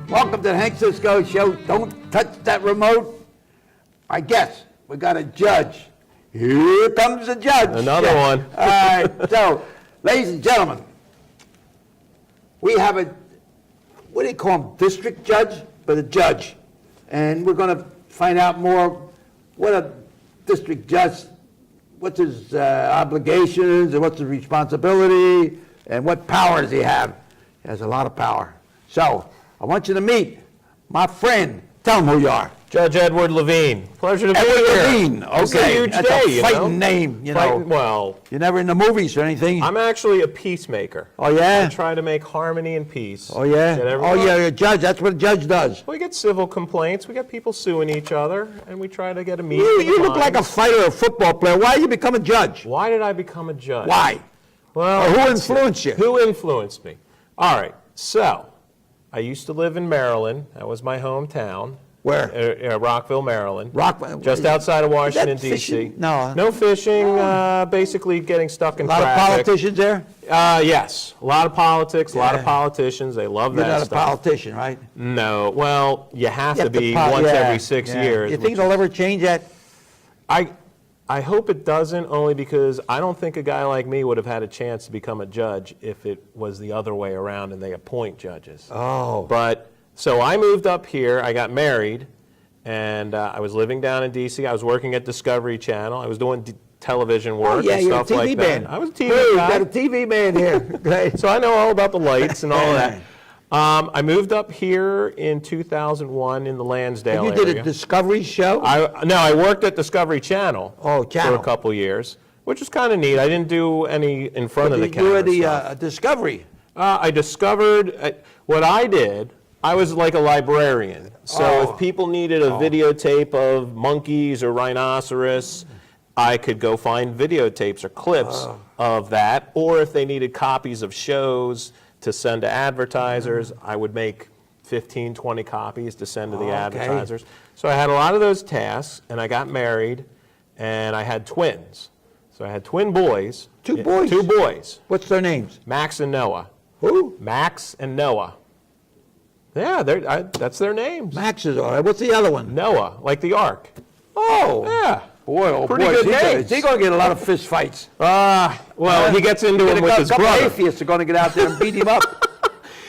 Welcome to the Hank Cisco Show. Don't touch that remote. I guess we got a judge. Here comes the judge. Another one. All right. So, ladies and gentlemen, we have a, what do you call him, district judge? But a judge. And we're going to find out more what a district judge, what's his obligations and what's his responsibility and what power does he have. He has a lot of power. So, I want you to meet my friend. Tell him who you are. Judge Edward Levine. Pleasure to be Edward here. Levine. Okay. It's a huge That's day, a fighting name, you know. Well, You're never in the movies or anything. I'm actually a peacemaker. Oh, yeah? I try to make harmony and peace. Oh, yeah? Get Oh, everyone- yeah, you're a judge. That's what a judge does. We get civil complaints. We get people suing each other, and we try to get a meeting. You look like a fighter or a football player. Why did you become a judge? Why did I become a judge? Why? Well, Or who let's see. influenced you? Who influenced me? All right. So, I used to live in Maryland. That was my hometown. Where? Rockville, Maryland. Rockville. Just outside of Washington, that D.C. fishing? No. No fishing, basically getting stuck in A lot traffic. of politicians there? Yes. A lot of politics, a lot of Yeah. politicians. They love You're that not a stuff. politician, right? No. Well, you have to be yeah, once every 6 yeah. years. You think which they'll ever change that? I hope it doesn't, only because I don't think a guy like me would have had a chance to become a judge if it was the other way around and they appoint judges. Oh. But, so I moved up here, I got married, and I was living down in D.C. I was working at Discovery Channel. I was doing television work yeah, and you're a stuff TV like man. that. I was a Hey, TV you guy. got a TV man here. Great. So I know all about the lights and all of that. I moved up here in 2001 in the Lansdale You area. did a Discovery show? No, I worked at Discovery Channel. Oh, Channel. For a couple years, which was kind of neat. I didn't do any in front of the You camera were the stuff. Discovery. I discovered, what I did, I was like a librarian. So Oh. if people needed a videotape of monkeys or rhinoceros, I could go find videotapes or clips of that. Or if they needed copies of shows to send to advertisers, I would make 15, 20 copies to send to the advertisers. So I had a lot of those tasks, and I got married, and I had twins. So I had twin boys. Two boys? Two boys, What's their names? Max and Noah. Who? Max and Noah. Yeah, that's their names. Max is all right. What's the other one? Noah, like the Ark. Oh. Yeah. Boy, oh Pretty boy, good is names. he going to get a lot of fist fights. Well, he gets into it with his A couple brother. atheists are going to get out there and beat him up.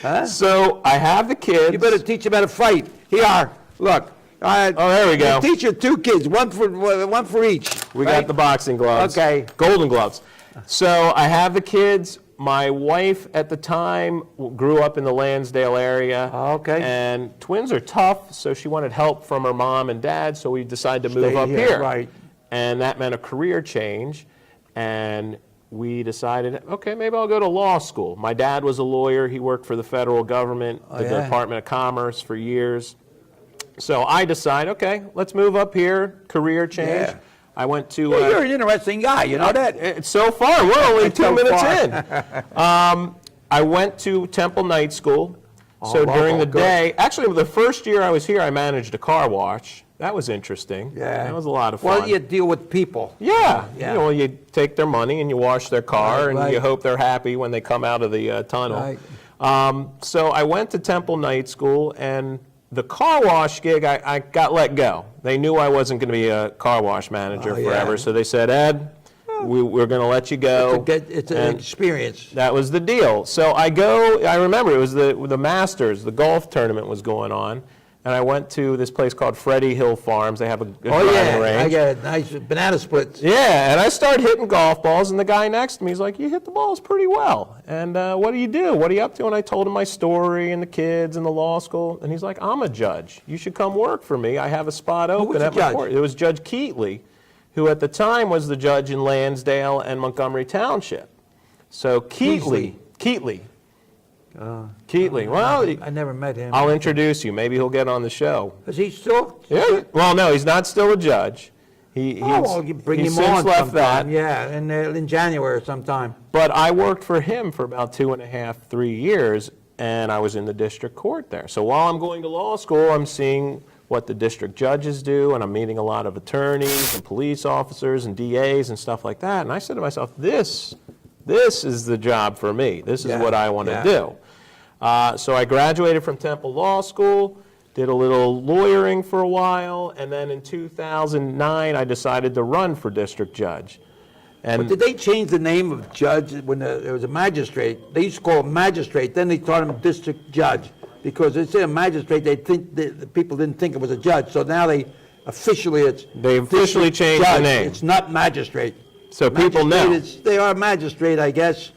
Huh? So I have the kids. You better teach him how to fight. Here, look. Oh, there we go. Teach your two kids, one for each. We right? got the boxing gloves. Okay. Golden gloves. So I have the kids. My wife at the time grew up in the Lansdale area. Okay. And twins are tough, so she wanted help from her mom and dad, so we decided to move Stay up here, here. right. And that meant a career change. And we decided, okay, maybe I'll go to law school. My dad was a lawyer. He worked for the federal government, the yeah. Department of Commerce for years. So I decided, okay, let's move up here, career change. Yeah. I went to... You're an interesting guy, you know that? So far, we're only 2 So minutes far. in. I went to Temple Night School. So Oh, during the good. day, actually the first year I was here, I managed a car wash. That was interesting. Yeah. That was a lot of fun. Well, you deal with people. Yeah. Yeah. You know, you take their money and you wash their car, Right, and you right. hope they're happy when they come out of the tunnel. Right. So I went to Temple Night School, and the car wash gig, I got let go. They knew I wasn't going to be a car wash manager Oh, yeah. forever, so they said, Ed, we're going to let you go. It's an And experience. that was the deal. So I remember it was the Masters, the golf tournament was going on, and I went to this place called Freddie Hill Farms. They have a good Oh, driving yeah. range. I got nice banana splits. Yeah, and I started hitting golf balls, and the guy next to me is like, you hit the balls pretty well. And what do you do? What are you up to? And I told him my story and the kids and the law school. And he's like, I'm a judge. You should come work for me. I have a spot open was the at my judge? court. It was Judge Keatley, who at the time was the judge in Lansdale and Montgomery Township. So Keatley. Well, I never met him. I'll introduce you. Maybe he'll get on the show. Is he still? Yeah. Well, no, he's not still a judge. He's Well, you bring he's him since on left sometime. that. Yeah, in January sometime. But I worked for him for about 2.5, 3 years and I was in the district court there. So while I'm going to law school, I'm seeing what the district judges do, and I'm meeting a lot of attorneys and police officers and DAs and stuff like that. And I said to myself, this is the job for me. This is what I want to do. So I graduated from Temple Law School, did a little lawyering for a while, and then in 2009, I decided to run for district judge. And But did they change the name of judge when there was a magistrate? They used to call him magistrate, then they taught him district judge. Because they say a magistrate, they think the people didn't think it was a judge. So now they officially changed the name. It's not magistrate. So people know. They are magistrate, I guess.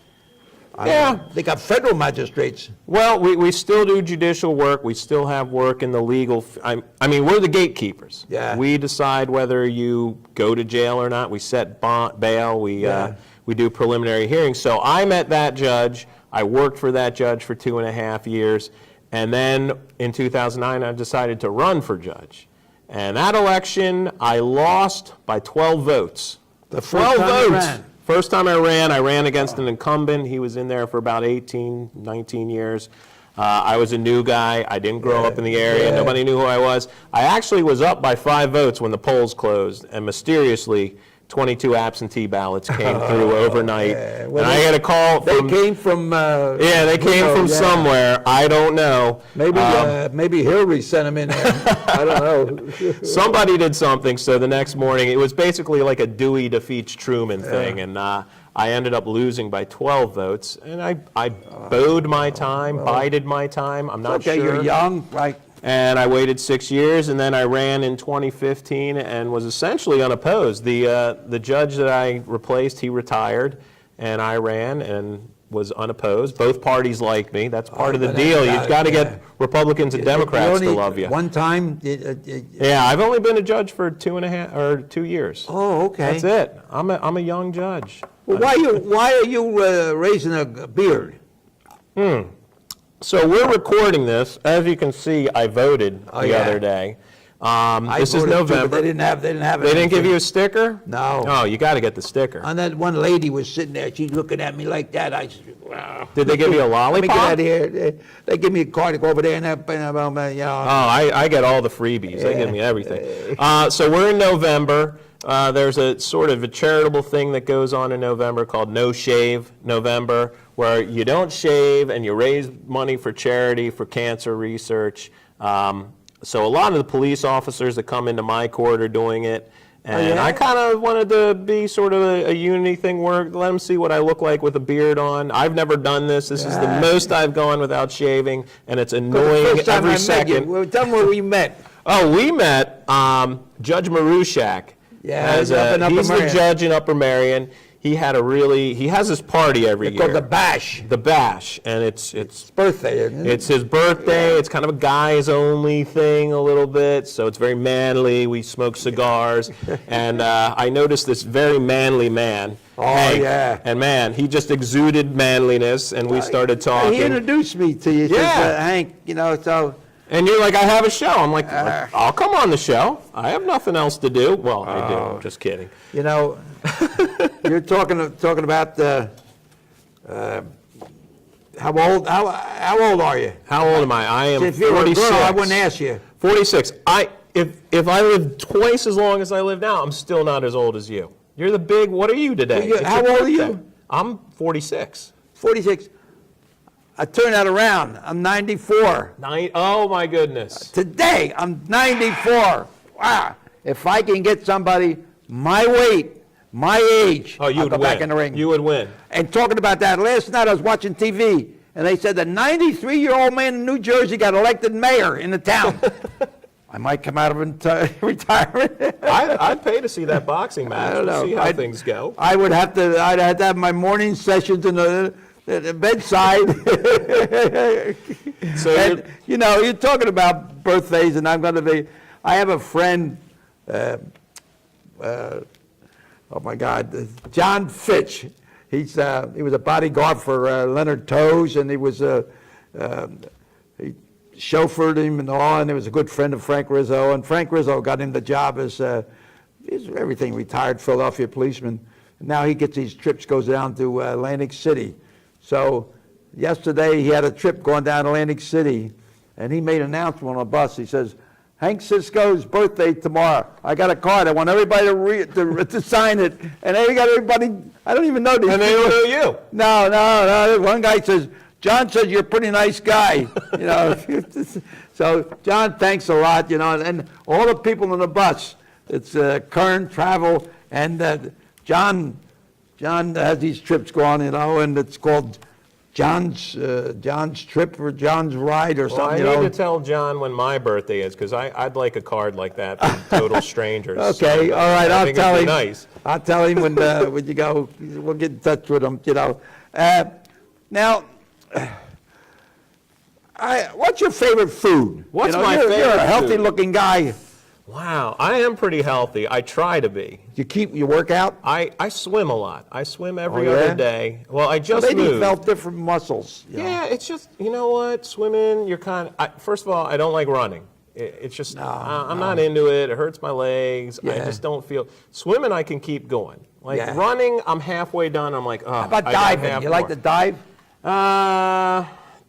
Yeah. They got federal magistrates. Well, we still do judicial work. We still have work in the legal. I mean, we're the gatekeepers. Yeah. We decide whether you go to jail or not. We set bail. We do preliminary hearings. So I met that judge. I worked for that judge for 2.5 years. And then in 2009, I decided to run for judge. And that election, I lost by 12 votes. The first time you ran. First time I ran against an incumbent. He was in there for about 18, 19 years. I was a new guy. I didn't grow up in the area. Nobody knew who I was. I actually was up by 5 votes when the polls closed, and mysteriously, 22 absentee ballots came through overnight. Well, and I had a call from... They came from... they came from somewhere. I don't know. Maybe Hillary sent them in there. I don't know. Somebody did something, so the next morning, it was basically like a Dewey defeats Truman thing, and I ended up losing by 12 votes, and I bowed my time, bided my time. I'm not sure. Okay, you're young, right? And I waited 6 years, and then I ran in 2015 and was essentially unopposed. The judge that I replaced, he retired, and I ran and was unopposed. Both parties like me. That's part of the deal. You've got to get Republicans and Democrats to love you. One time? Yeah, I've only been a judge for 2 years. Oh, okay. That's it. I'm a young judge. Well, why are you raising a beard? So we're recording this. As you can see, I voted the other day. This is November. Too, but they didn't have it. They didn't give you a sticker? No. Oh, you got to get the sticker. And that one lady was sitting there. She's looking at me like that. I said, wow. Did they give you a lollipop? Let me get out of here. They give me a card to go over there and you know. Oh, I get all the freebies. They give me everything. So we're in November. There's a sort of a charitable thing that goes on in November called No Shave November, where you don't shave and you raise money for charity, for cancer research. So a lot of the police officers that come into my court are doing it. And I kind of wanted to be sort of a unity thing where let them see what I look like with a beard on. I've never done this. This is the most I've gone without shaving, and it's annoying every second. Tell them where we met. Oh, we met Judge Marushak. Yeah, he's the judge in Upper Marion. He has this party every year. Called the Bash. The Bash, and it's birthday, isn't it? It's his birthday. It's kind of a guys only thing a little bit, so it's very manly. We smoke cigars, and I noticed this very manly man. Oh, Hank, yeah. And man, he just exuded manliness, and we started talking. He introduced me to you. Yeah. Says, Hank, you know, so... And you're like, I have a show. I'm like, I'll come on the show. I have nothing else to do. Well, I do. I'm just kidding. You know, you're talking about how old are you? How old am I? I am 46. If you were a girl, I wouldn't ask you. 46. If I lived twice as long as I live now, I'm still not as old as you. You're the big. What are you today? How old are you? I'm 46. 46. I turned that around. I'm 94. Oh, my goodness. Today, I'm 94. Wow. If I can get somebody my weight, my age, I'll go back in the ring. You would win. And talking about that, last night I was watching TV, and they said the 93-year-old man in New Jersey got elected mayor in the town. I might come out of retirement. I'd pay to see that boxing match. I don't know. See how things go. I'd have to have my morning sessions in the bedside. So and, you know, you're talking about birthdays, and I'm going to be. I have a friend. Oh my God, John Fitch. He was a bodyguard for Leonard Toews, and he chauffeured him and all. And he was a good friend of Frank Rizzo, and Frank Rizzo got him the job as everything retired Philadelphia policeman. And now he gets these trips, goes down to Atlantic City. So yesterday he had a trip going down to Atlantic City, and he made an announcement on a bus. He says, Hank Cisco's birthday tomorrow. I got a card. I want everybody to sign it. And they got everybody, I don't even know these And they people. don't know you. No. One guy says, John says you're a pretty nice guy. So, John, thanks a lot, and all the people on the bus. It's Kern, Travel, and John has these trips going, and it's called John's trip or John's ride or Well, something. I need to tell John when my birthday is, because I'd like a card like that from total strangers. Okay, all right, I I'll think tell it'd him. be nice. I'll tell him when you go. We'll get in touch with him. Now, what's your favorite food? What's my You're a favorite healthy-looking guy. Wow, I am pretty healthy. I try to be. You work out? I swim a lot. I swim every Oh, yeah? other day. Well, I just Maybe you moved. felt different muscles. Yeah, it's just, you know what, swimming, you're kind of, first of all, I don't like running. It's just, I'm not into it. It hurts my legs. I Yeah. just don't feel, swimming I can keep going. Like Yeah. running, I'm halfway done. I'm like, oh, How about I got diving? half You like more. to dive?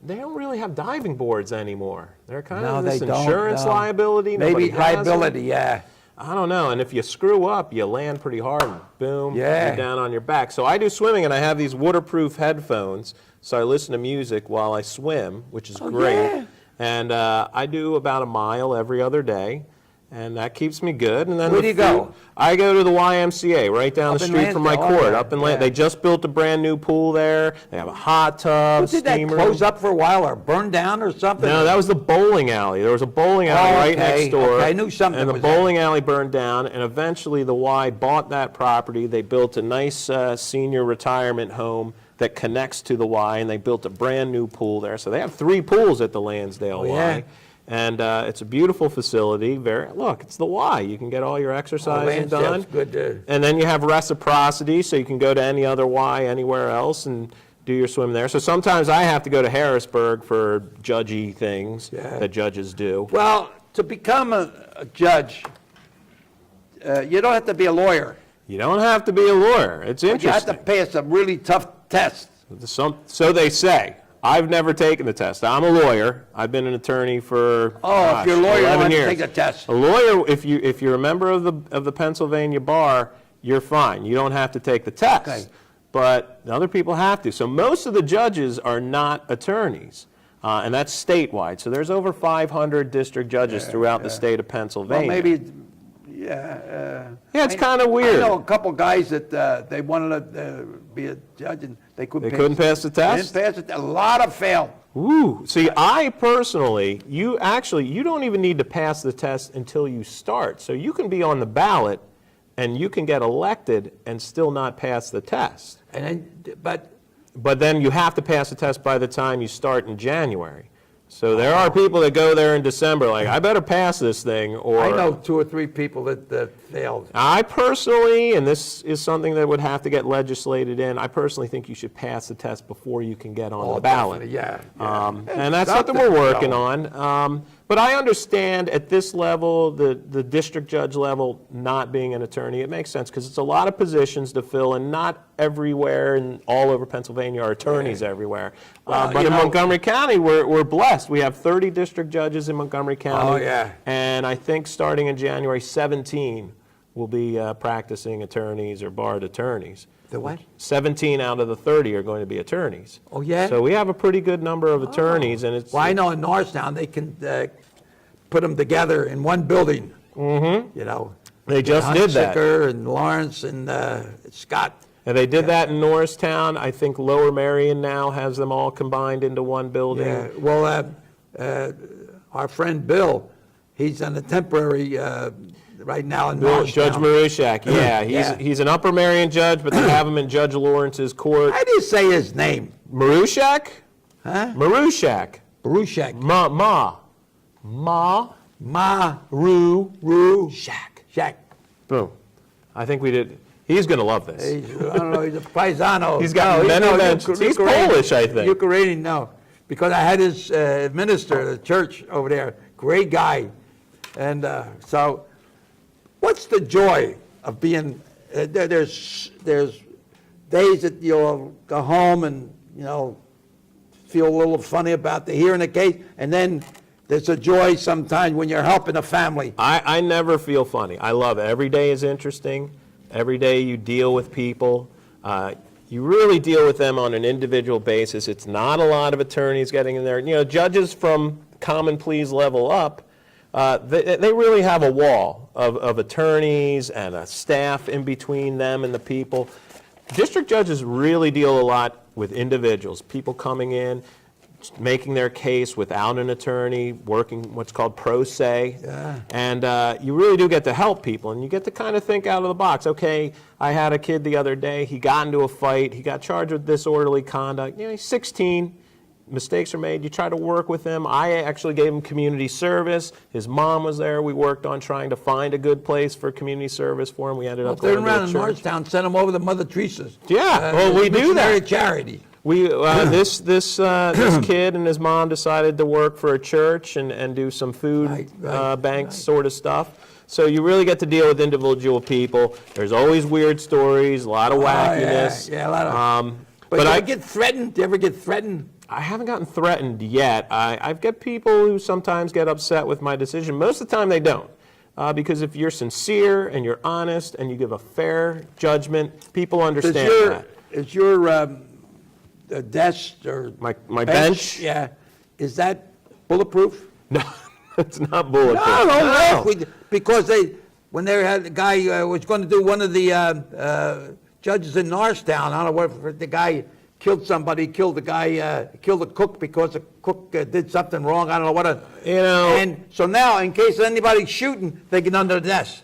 They don't really have diving boards anymore. They're kind No, of this they don't, insurance no. liability. Maybe Nobody has liability, them. yeah. I don't know. And if you screw up, you land pretty hard and boom, Yeah. you're down on your back. So I do swimming and I have these waterproof headphones. So I listen to music while I swim, which is great. yeah. And I do about a mile every other day. And that keeps me good. And then Where the do you go? I go to the YMCA right down Up the in street from my Lansdale, court. yeah, Up in yeah. They just built a brand new pool there. They have a hot tub, Did that steam room. close up for a while or burn down or something? No, that was the bowling alley. There was a bowling alley right okay, next door. okay, I knew something And the was there. bowling alley burned down, and eventually the Y bought that property. They built a nice senior retirement home that connects to the Y, and they built a brand new pool there. So they have 3 pools at the Lansdale yeah. Y. And it's a beautiful facility. Look, it's the Y. You can get all your exercising done. Lansdale's good. And then you have reciprocity, so you can go to any other Y anywhere else and do your swim there. So sometimes I have to go to Harrisburg for judgy things that judges do. Well, to become a judge, you don't have to be a lawyer. You don't have to be a lawyer. It's You have to interesting. pass some really tough tests. So they say. I've never taken the test. I'm a lawyer. I've been an attorney for If you're a lawyer, you don't 11 have to years. take the test. A lawyer, if you're a member of the Pennsylvania bar, you're fine. You don't have to take the test. Okay. But other people have to. So most of the judges are not attorneys, and that's statewide. So there's over 500 district judges throughout the state of Well, Pennsylvania. maybe, Yeah, it's kind of weird. I know a couple guys that they wanted to be a judge and they couldn't pass the test? They didn't pass it. A lot of failed. Ooh, see, I personally, you don't even need to pass the test until you start. So you can be on the ballot and you can get elected and still not pass the test. But then you have to pass the test by the time you start in January. So there are people that go there in December like, I better pass this thing, or... I know 2 or 3 people that failed. I personally, and this is something that would have to get legislated in, I personally think you should pass the test before you can get on the ballot. Definitely, yeah. And that's something we're working on. But I understand at this level, the district judge level, not being an attorney, it makes sense because it's a lot of positions to fill, and not everywhere and all over Pennsylvania are attorneys everywhere. Well, But in Montgomery County, we're blessed. We have 30 district judges in Montgomery County. Oh, yeah. And I think starting in January, 17 will be practicing attorneys or barred attorneys. The what? 17 out of the 30 are going to be attorneys. Oh, yeah? So we have a pretty good number of attorneys, and it's... Well, I know in Norristown, they can put them together in one building. Mm-hmm. They just did that. Huntsicker and Lawrence and Scott. And they did that in Norristown. I think Lower Merion now has them all combined into one building. Yeah, well, our friend Bill, he's on a temporary right now in Norristown. Judge Marushak, yeah. Yeah. He's an Upper Merion judge, but they have him in Judge Lawrence's court. How do you say his name? Marushak? Huh? Marushak. Baruchak. Shak. Boom. I think we did. He's going to love this. I don't know, he's a paisano. He's got many mentions. He's Polish, I think. Ukrainian, no. Because I had his minister at the church over there, great guy. And so, what's the joy of being, there's days that you'll go home and, feel a little funny about the hearing the case, and then there's a joy sometimes when you're helping a family. I never feel funny. I love it. Every day is interesting. Every day you deal with people. You really deal with them on an individual basis. It's not a lot of attorneys getting in there. You know, judges from common pleas level up, they really have a wall of attorneys and a staff in between them and the people. District judges really deal a lot with individuals, people coming in, making their case without an attorney, working what's called pro se. Yeah. And you really do get to help people, and you get to kind of think out of the box. Okay, I had a kid the other day, he got into a fight, he got charged with disorderly conduct. You know, he's 16, mistakes are made, you try to work with him. I actually gave him community service. His mom was there. We worked on trying to find a good place for community service for him. We ended up They're going to around a in church. Norristown, send them over to Mother Teresa's. Yeah, well, we do Missionary that. charity. We this kid and his mom decided to work for a church and do some food banks sort of stuff. So you really get to deal with individual people. There's always weird stories, a lot of wackiness. Yeah, a lot of. But I I get threatened. Do you ever get threatened? I haven't gotten threatened yet. I've got people who sometimes get upset with my decision. Most of the time they don't. Because if you're sincere and you're honest and you give a fair judgment, people understand that. Is your desk or My bench? Yeah. Is that bulletproof? No, it's not bulletproof. No. Because when they had the guy was going to do one of the judges in Norristown, I don't know what the guy killed somebody, killed the guy, killed the cook because the cook did something wrong. I don't know what. And so now, in case anybody's shooting, they get under the desk.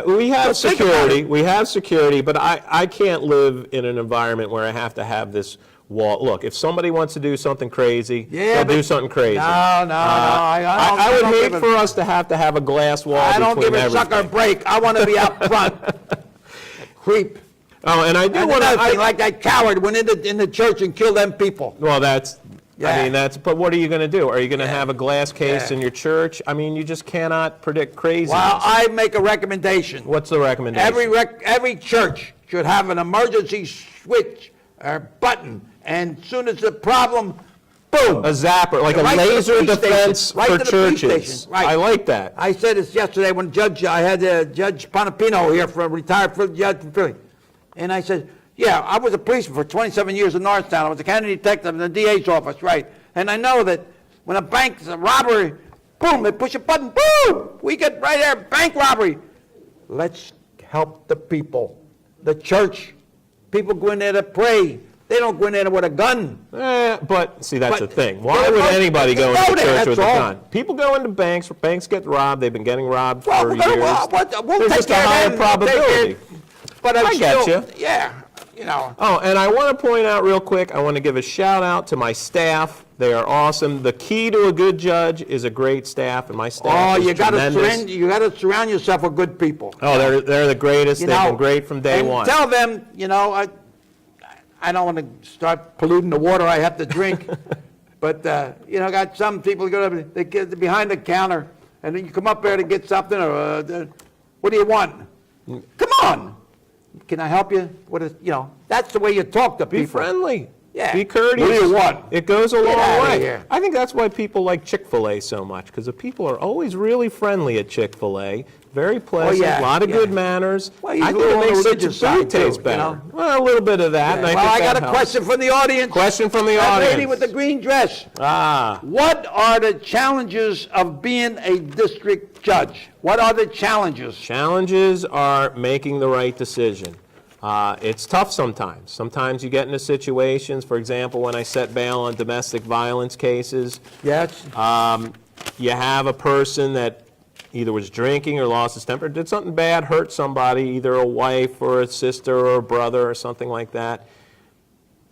We have security. We have security, but I can't live in an environment where I have to have this wall. Look, if somebody wants to do something crazy, they'll do something crazy. No. I would hate for us to have a glass wall between everything. I don't give a sucker a break. I want to be out front. Creep. Oh, and I do want to. Like that coward went in the church and killed them people. Well, that's. Yeah. I mean, but what are you going to do? Are you going to have a glass case in your church? I mean, you just cannot predict craziness. Well, I make a recommendation. What's the recommendation? Every church should have an emergency switch or button, and as soon as the problem, boom. A zapper, like a Right to the laser police defense station. Right for to the police churches. station. Right. I like that. I said this yesterday when I had Judge Panapino here, retired judge from Philly, and I said, yeah, I was a policeman for 27 years in Norristown. I was a county detective in the DA's office, right? And I know that when a bank's a robbery, boom, they push a button, boom, we get right there, bank robbery. Let's help the people. The church, people go in there to pray. They don't go in there with a gun. But see, that's the thing. Why would anybody go into church with a gun? People go into banks. Banks get robbed. They've been getting robbed for years. We'll There's just a higher probability. But I get you. Yeah, you know. Oh, and I want to point out real quick, I want to give a shout out to my staff. They are awesome. The key to a good judge is a great staff, and my staff is tremendous. You got to surround yourself with good people. Oh, they're the greatest. They've been great from day one. Tell them, I don't want to start polluting the water I have to drink, but got some people they get behind the counter, and then you come up there to get something, or what do you want? Come on. Can I help you? That's the way you talk to people. Be friendly. Yeah. Be courteous. What do you want? It goes a long outta way. here. I think that's why people like Chick-fil-A so much, because the people are always really friendly at Chick-fil-A. Very pleasant, a lot of good manners. Well, I think it makes the food taste better. Well, a little bit of that. And I got a question from the audience. Question from the That audience. lady with the green dress. What are the challenges of being a district judge? What are the challenges? Challenges are making the right decision. It's tough sometimes. Sometimes you get into situations, for example, when I set bail on domestic violence cases. Yes. You have a person that either was drinking or lost his temper, did something bad, hurt somebody, either a wife or a sister or a brother or something like that.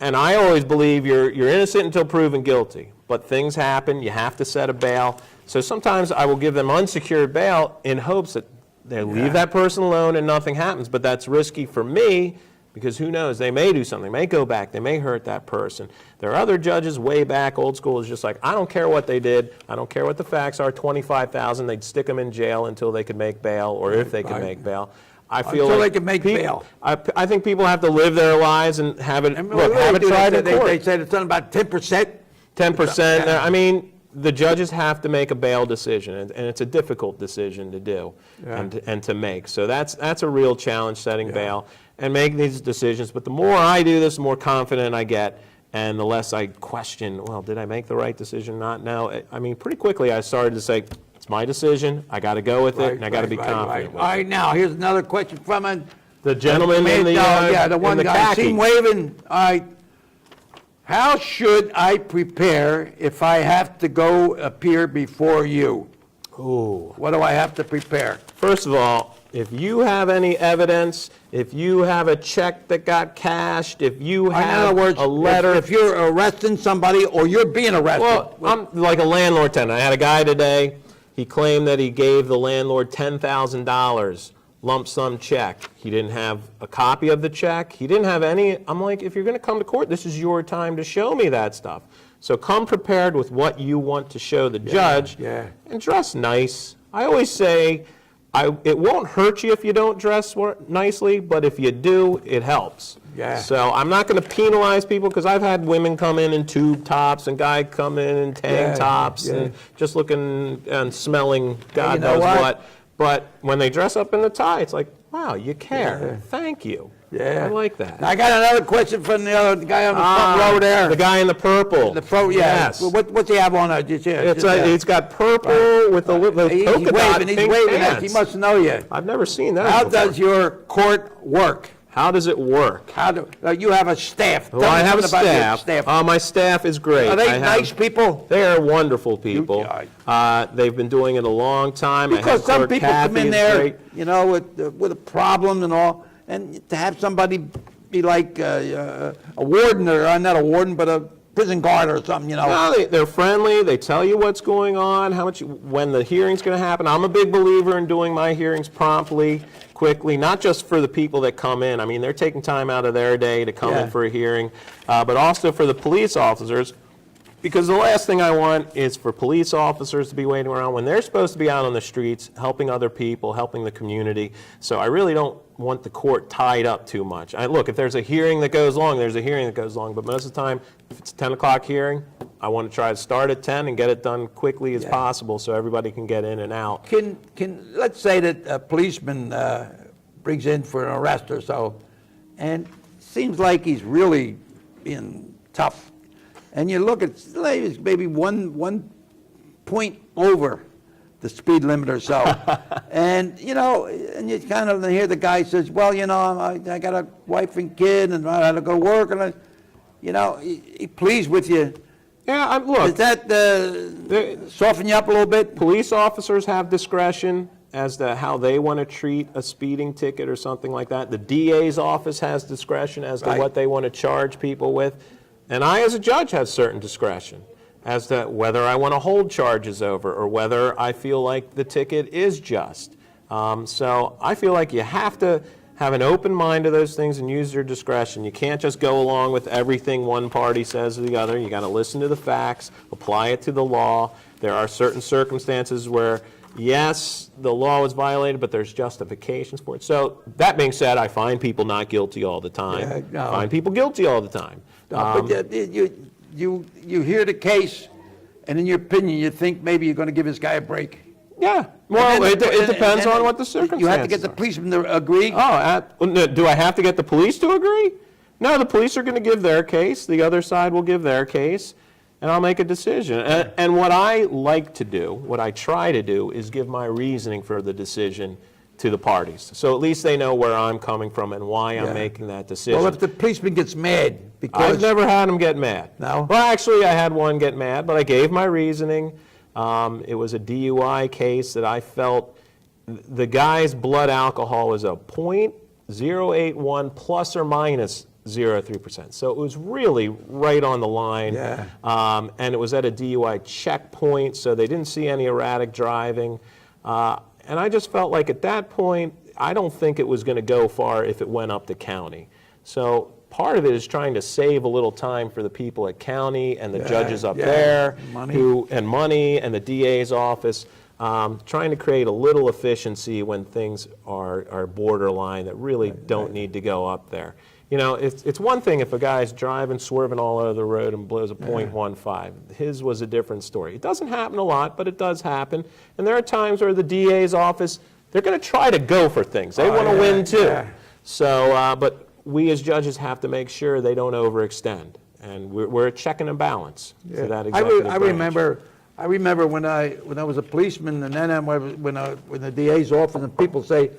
And I always believe you're innocent until proven guilty. But things happen, you have to set a bail. So sometimes I will give them unsecured bail in hopes that they leave that person alone and nothing happens. But that's risky for me because who knows, they may do something, they may go back, they may hurt that person. There are other judges way back, old school, is just like, I don't care what they did, I don't care what the facts are, 25,000, they'd stick them in jail until they could make bail or if they could make bail. I feel until like they can make bail. I think people have to live their lives and have it, have it tried in court. They said it's done about 10%. 10%, Yeah. I mean, the judges have to make a bail decision, and it's a difficult decision to do and to make. So that's a real challenge, setting bail and making these decisions. But the more I do this, the more confident I get, and the less I question, well, did I make the right decision? Not now. I mean, pretty quickly I started to say, it's my decision, I got to go with it, and I got to be confident with All it. right, now, here's another question from The gentleman in the the one in the guy, khaki. seen waving. All right. How should I prepare if I have to go appear before you? Ooh. What do I have to prepare? First of all, if you have any evidence, if you have a check that got cashed, if you In have other words, a letter. if you're arresting somebody or you're being arrested. Well, I'm like a landlord tenant. I had a guy today, he claimed that he gave the landlord $10,000 lump sum check. He didn't have a copy of the check. He didn't have any. I'm like, if you're going to come to court, this is your time to show me that stuff. So come prepared with what you want to show the judge and dress nice. I always say, it won't hurt you if you don't dress nicely, but if you do, it helps. Yeah. So I'm not going to penalize people, because I've had women come in tube tops and guys come in tank tops and just looking and smelling God knows what. But when they dress up in the tie, it's like, wow, you care. Thank you. I like that. I got another question from the other guy on the front row there. The guy in the purple. Yes. What's he have on? He's got purple with the polka dot He's pink waving at pants. you. He must know you. I've never seen that How before. does your court work? How does it work? You have a staff. Well, I have a Tell me something about your staff. My staff is great. Are they nice people? They are wonderful people. They've been doing it a long time. Because some people come in there, great. you know, with a problem and all, and to have somebody be like a warden, or not a warden, but a prison guard or something, you know. No, they're friendly. They tell you what's going on, when the hearing's going to happen. I'm a big believer in doing my hearings promptly, quickly, not just for the people that come in. I mean, they're taking time out of their day to come in for a hearing, but also for the police officers, because the last thing I want is for police officers to be waiting around when they're supposed to be out on the streets, helping other people, helping the community. So I really don't want the court tied up too much. Look, if there's a hearing that goes long, there's a hearing that goes long, but most of the time, if it's a 10 o'clock hearing, I want to try to start at 10 and get it done quickly as possible so everybody can get in and out. Let's say that a policeman brings in for an arrest or so, and seems like he's really being tough, and you look at maybe one point over the speed limit or so, and you know, and you kind of hear the guy says, well, you know, I got a wife and kid, and I had to go to work, and you know, he pleads with you. Yeah, look. Does that soften you up a little bit? Police officers have discretion as to how they want to treat a speeding ticket or something like that. The DA's office has discretion as to what they want to charge people with. And I, as a judge, have certain discretion as to whether I want to hold charges over or whether I feel like the ticket is just. So I feel like you have to have an open mind to those things and use your discretion. You can't just go along with everything one party says or the other. You got to listen to the facts, apply it to the law. There are certain circumstances where, yes, the law was violated, but there's justifications for it. So that being said, I find people not guilty all the time. I find people guilty all the time. But you hear the case, and in your opinion, you think maybe you're going to give this guy a break. Yeah. Well, it depends on what the circumstances You have to get the policeman to agree? Do I have to get the police to agree? No, the police are going to give their case. The other side will give their case, and I'll make a decision. And what I like to do, what I try to do, is give my reasoning for the decision to the parties. So at least they know where I'm coming from and why I'm making that decision. Well, if the policeman gets mad because... I've never had him get mad. No? Well, actually, I had one get mad, but I gave my reasoning. It was a DUI case that I felt the guy's blood alcohol was a .081 plus or minus 0.3%. So it was really right on the line. Yeah. And it was at a DUI checkpoint, so they didn't see any erratic driving. And I just felt like at that point, I don't think it was going to go far if it went up to county. So part of it is trying to save a little time for the people at county and the judges up there, money and the DA's office, trying to create a little efficiency when things are borderline that really don't need to go up there. You know, it's one thing if a guy's driving, swerving all over the road and blows a .15. His was a different story. It doesn't happen a lot, but it does hapen. And there are times where the DA's office, they're going to try to go for things. They want to win too. Yeah. So, but we as judges have to make sure they don't overextend. And we're checking a balance for that executive branch. I remember when I was a policeman, and then when the DA's office, and people say,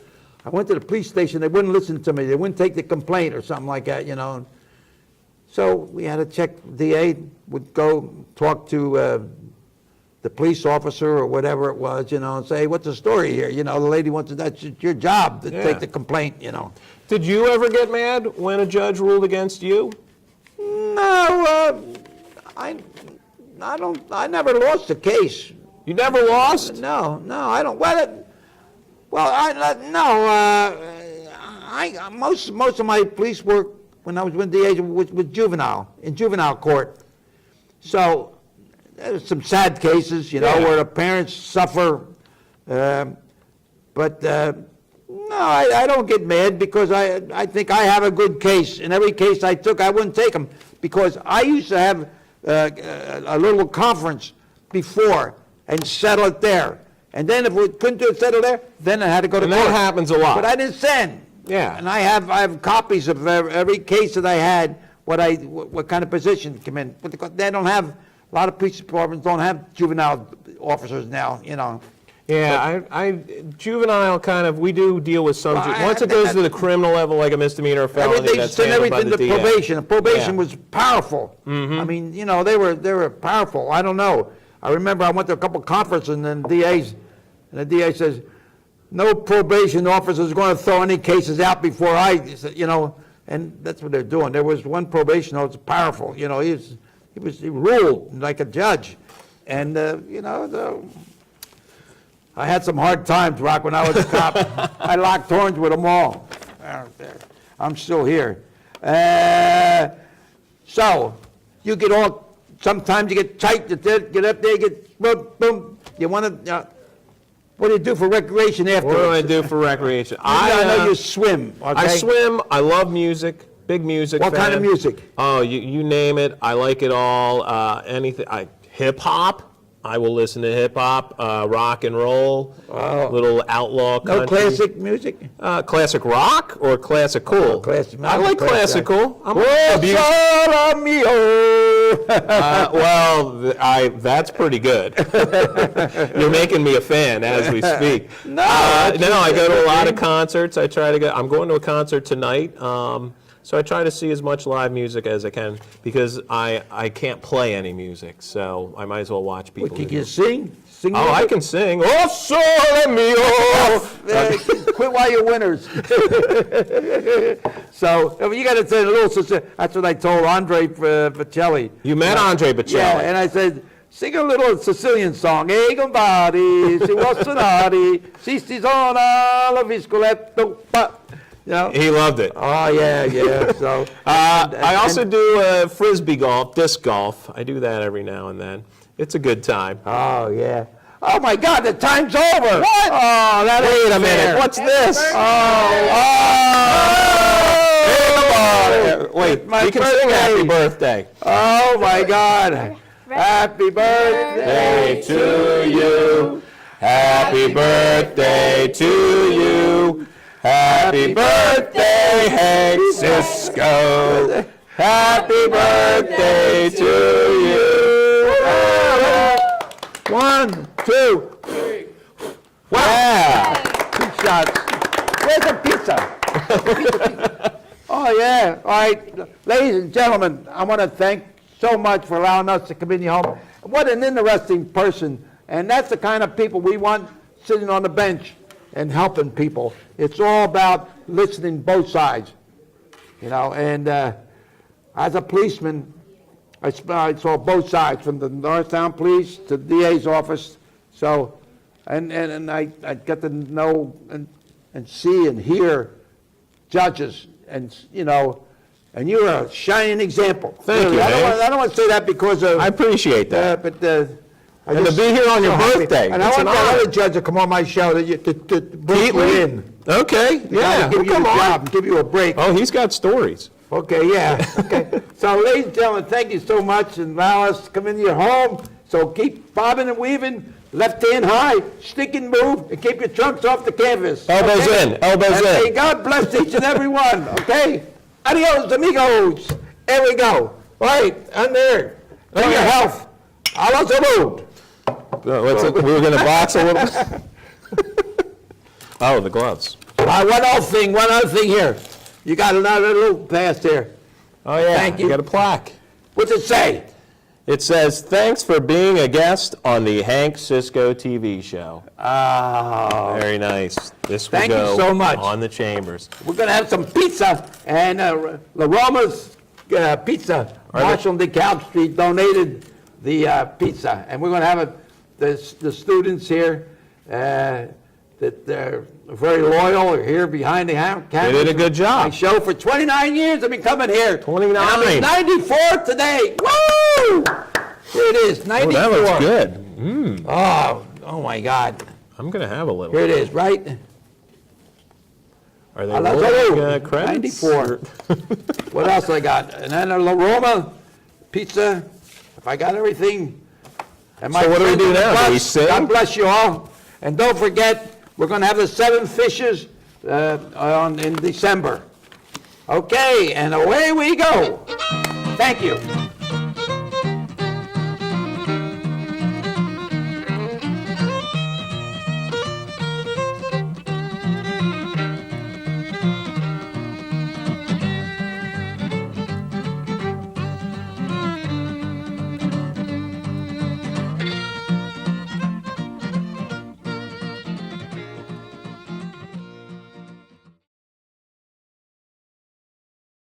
I went to the police station, they wouldn't listen to me, they wouldn't take the complaint or something like that, you know. So we had to check, DA would go talk to the police officer or whatever it was, you know, and say, what's the story here? You know, the lady wants to, that's your job to take the complaint, you know. Did you ever get mad when a judge ruled against you? No, I never lost a case. You never lost? No, I don't. Most of my police work when I was with DA was in juvenile court. So there's some sad cases, you know, where the parents suffer. But no, I don't get mad because I think I have a good case. In every case I took, I wouldn't take them because I used to have a little conference before and settle it there. And then if we couldn't do it, settle there, then I had to go to court. And that happens a lot. But I didn't send. Yeah. And I have copies of every case that I had, what kind of position come in. But they don't have, a lot of police departments don't have juvenile officers now, you know. Yeah, juvenile kind of, we do deal with some, once it goes to the criminal level, like a misdemeanor or felony, that's handled by the DA. Probation. Probation was powerful. I mean, you know, they were powerful. I don't know. I remember I went to a couple conferences and then the DA says, no probation officer is going to throw any cases out before you know, and that's what they're doing. There was one probation officer, powerful, you know, he ruled like a judge. And, you know, I had some hard times, Rock, when I was a cop. I locked horns with them all. I'm still here. So, you get all, sometimes you get tight, get up there, get boom, boom. You want to, what do you do for recreation afterwards? What do I do for recreation? I know you swim, okay? I swim, I love music, big music fan. What kind of music? Oh, you name it, I like it all. Anything, hip-hop. I will listen to hip-hop, rock and roll, little outlaw country. No classic music? Classic rock or classical? Classic. I like classical. That's pretty good. You're making me a fan as we speak. No, I go to a lot of concerts. I'm going to a concert tonight. So I try to see as much live music as I can because I can't play any music, so I might as well watch people. Can you sing? Sing music? I can sing. Oh, sole mio. Quit while you're winners. So you got to say a little. That's what I told Andre Bocelli. You met Andre Bocelli. Yeah, and I said, sing a little Sicilian song. E gambari, si wassanari, si stizona, la viscoletto, you know? He loved it. Oh, yeah. So I also do frisbee golf, disc golf. I do that every now and then. It's a good time. Oh, yeah. Oh, my God, the time's over. What? Oh, Wait a minute. What's this? Wait, you can sing happy birthday. Oh, my God. Happy birthday to you. Happy birthday to you. Happy birthday, hey Cisco. Happy birthday to you. 1, 2, 3. Wow. 2 shots. Where's the pizza? Oh, yeah. All right. Ladies and gentlemen, I want to thank so much for allowing us to come in your home. What an interesting person. And that's the kind of people we want sitting on the bench and helping people. It's all about listening both sides, you know. And as a policeman, I saw both sides, from the Northtown Police to the DA's office. So, and I got to know and see and hear judges, and you know, and you're a shining example. Thank you. I don't want to say that because of. I appreciate that. And to be here on your birthday. And I want that other judge to come on my show to bring you in. Okay, yeah, Give you a come on. job and give you a break. Oh, he's got stories. Okay, yeah, okay. So, ladies and gentlemen, thank you so much, and allow us to come into your home. So keep bobbing and weaving, left hand high, stick and move, and keep your trunks off the canvas. Elbows okay? in, elbows And may in. God bless each and every one, okay? Adios, amigos. There we go. All right, I'm there. To your health. A la salud. We were going to box a little. Oh, the gloves. One other thing here. You got another little pass here. Oh, yeah. Thank you. You got a plaque. What's it say? It says, "Thanks for being a guest on the Hank Cisco TV show." Oh, Very nice. This will Thank you go so much. on the Chambers. we're going to have some pizza, and La Roma's Pizza, Marshall and DeKalb Street donated the pizza, and we're going to have the students here that they're very loyal, are here behind the cameras. They did a good job. My show for 29 years. I've been coming here. 29. And I'm 94 today. Woo! Here it is, 94. Oh, that looks good. Oh my God. I'm going to have a little. Here it is, right? Are they A la rolling salud. credits? 94. What else I got? And then a La Roma pizza. If I got everything. And So what do we do now? Do we God sing? God bless you all. And don't forget, we're going to have the 7 fishes in December. Okay, and away we go. Thank you.